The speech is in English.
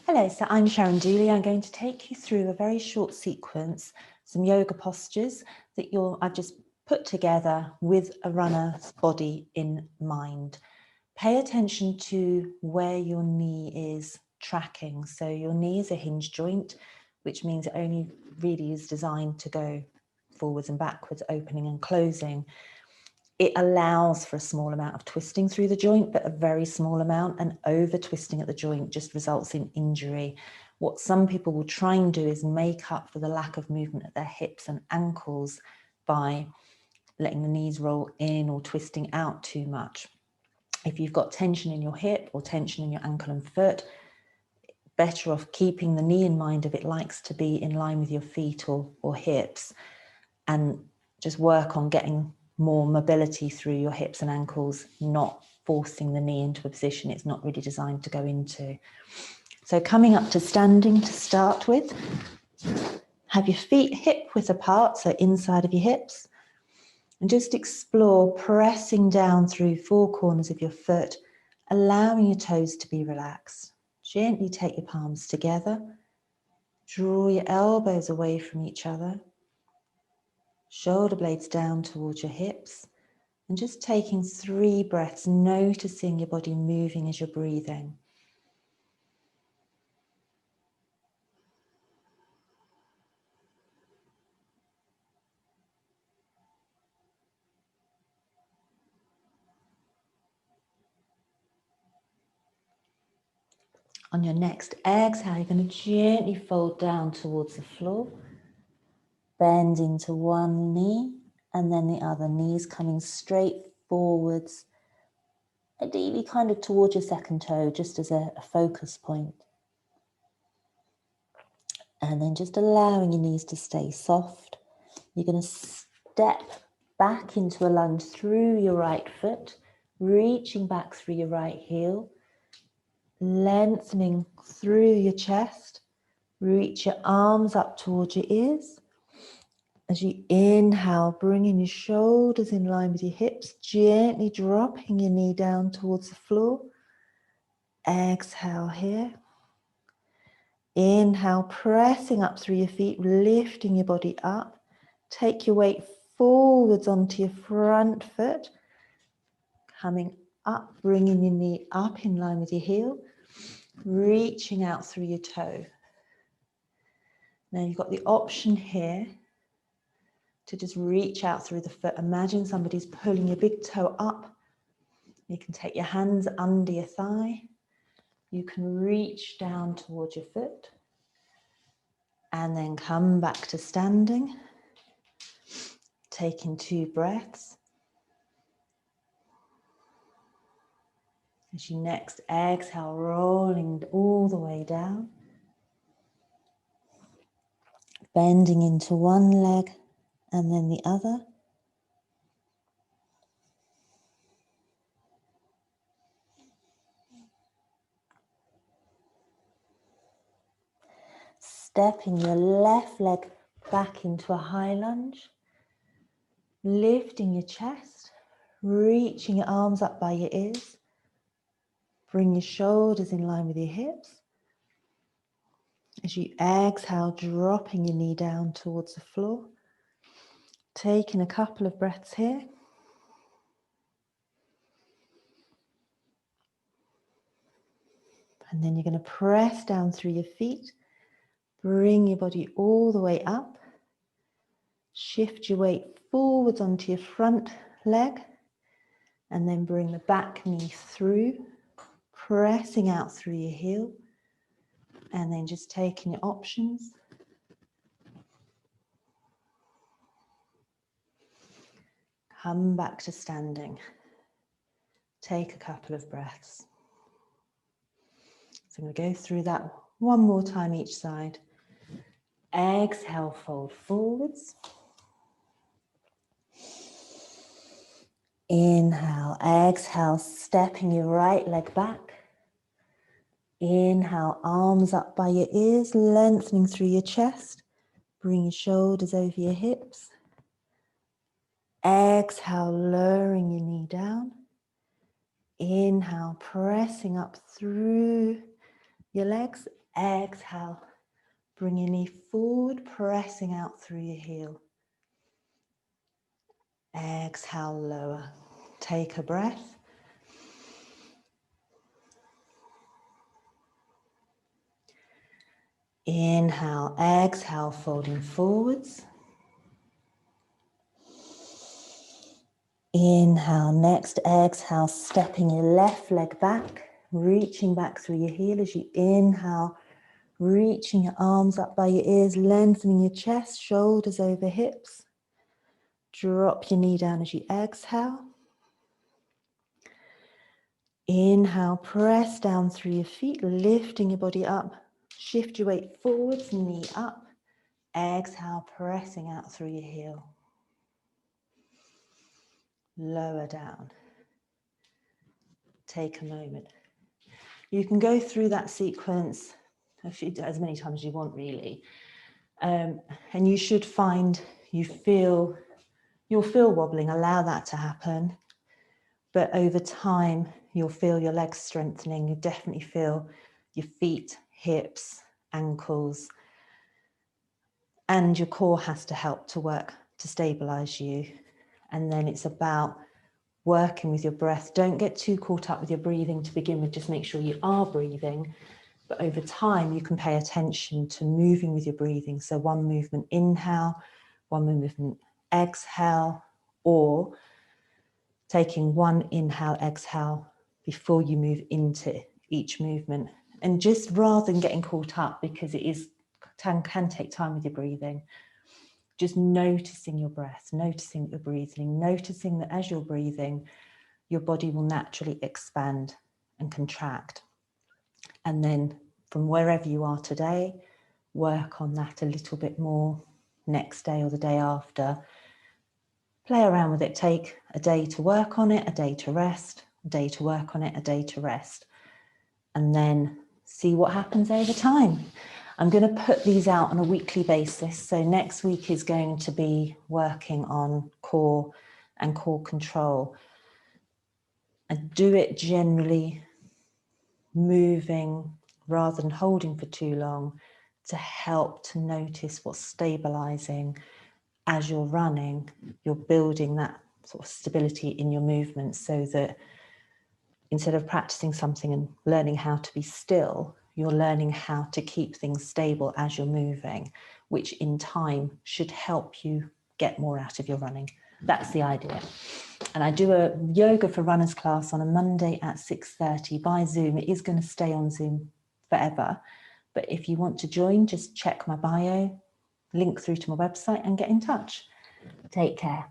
Hello, so I'm Sharon Dooley. I'm going to take you through a very short sequence, some yoga postures that I've just put together with a runner's body in mind. Pay attention to where your knee is tracking. So your knee is a hinge joint, which means it only really is designed to go forwards and backwards, opening and closing. It allows for a small amount of twisting through the joint, but a very small amount, and over twisting at the joint just results in injury. What some people will try and do is make up for the lack of movement at their hips and ankles by letting the knees roll in or twisting out too much. If you've got tension in your hip or tension in your ankle and foot, better off keeping the knee in mind if it likes to be in line with your feet or hips, and just work on getting more mobility through your hips and ankles, not forcing the knee into a position it's not really designed to go into. So coming up to standing to start with, have your feet hip width apart, so inside of your hips, and just explore pressing down through four corners of your foot, allowing your toes to be relaxed. Gently take your palms together, draw your elbows away from each other, shoulder blades down towards your hips, and just taking 3 breaths, noticing your body moving as you're breathing. On your next exhale, you're going to gently fold down towards the floor, bend into one knee and then the other, knees coming straight forwards, ideally kind of towards your second toe, just as a focus point. And then just allowing your knees to stay soft. You're going to step back into a lunge through your right foot, reaching back through your right heel, lengthening through your chest, reach your arms up towards your ears. As you inhale, bringing your shoulders in line with your hips, gently dropping your knee down towards the floor. Exhale here. Inhale, pressing up through your feet, lifting your body up. Take your weight forwards onto your front foot. Coming up, bringing your knee up in line with your heel. Reaching out through your toe. Now you've got the option here to just reach out through the foot. Imagine somebody's pulling your big toe up. You can take your hands under your thigh. You can reach down towards your foot and then come back to standing. Taking 2 breaths. As you next exhale, rolling all the way down. Bending into one leg and then the other. Stepping your left leg back into a high lunge. Lifting your chest, reaching your arms up by your ears. Bring your shoulders in line with your hips. As you exhale, dropping your knee down towards the floor. Taking a couple of breaths here. And then you're going to press down through your feet. Bring your body all the way up. Shift your weight forwards onto your front leg. And then bring the back knee through, pressing out through your heel. And then just taking your options. Come back to standing. Take a couple of breaths. So I'm going to go through that one more time each side. Exhale, fold forwards. Inhale, exhale, stepping your right leg back. Inhale, arms up by your ears, lengthening through your chest. Bring your shoulders over your hips. Exhale, lowering your knee down. Inhale, pressing up through your legs. Exhale, bring your knee forward, pressing out through your heel. Exhale, lower. Take a breath. Inhale, exhale, folding forwards. Inhale, next exhale, stepping your left leg back, reaching back through your heel as you inhale, reaching your arms up by your ears, lengthening your chest, shoulders over hips. Drop your knee down as you exhale. Inhale, press down through your feet, lifting your body up. Shift your weight forwards, knee up. Exhale, pressing out through your heel. Lower down. Take a moment. You can go through that sequence as many times as you want, really. And you should find you'll feel wobbling, allow that to happen. But over time, you'll feel your legs strengthening. You definitely feel your feet, hips, ankles, and your core has to help to work to stabilize you. And then it's about working with your breath. Don't get too caught up with your breathing to begin with. Just make sure you are breathing. But over time, you can pay attention to moving with your breathing. So one movement inhale, one movement exhale, or taking one inhale, exhale before you move into each movement. And just rather than getting caught up, because it can take time with your breathing, just noticing your breath, noticing that you're breathing, noticing that as you're breathing, your body will naturally expand and contract. And then from wherever you are today, work on that a little bit more next day or the day after. Play around with it. Take a day to work on it, a day to rest, a day to work on it, a day to rest. And then see what happens over time. I'm going to put these out on a weekly basis. So next week is going to be working on core and core control. And do it generally moving rather than holding for too long to help to notice what's stabilizing as you're running. You're building that sort of stability in your movements so that instead of practicing something and learning how to be still, you're learning how to keep things stable as you're moving, which in time should help you get more out of your running. That's the idea. And I do a yoga for runners class on a Monday at 6:30 by Zoom. It is going to stay on Zoom forever. But if you want to join, just check my bio, link through to my website and get in touch. Take care.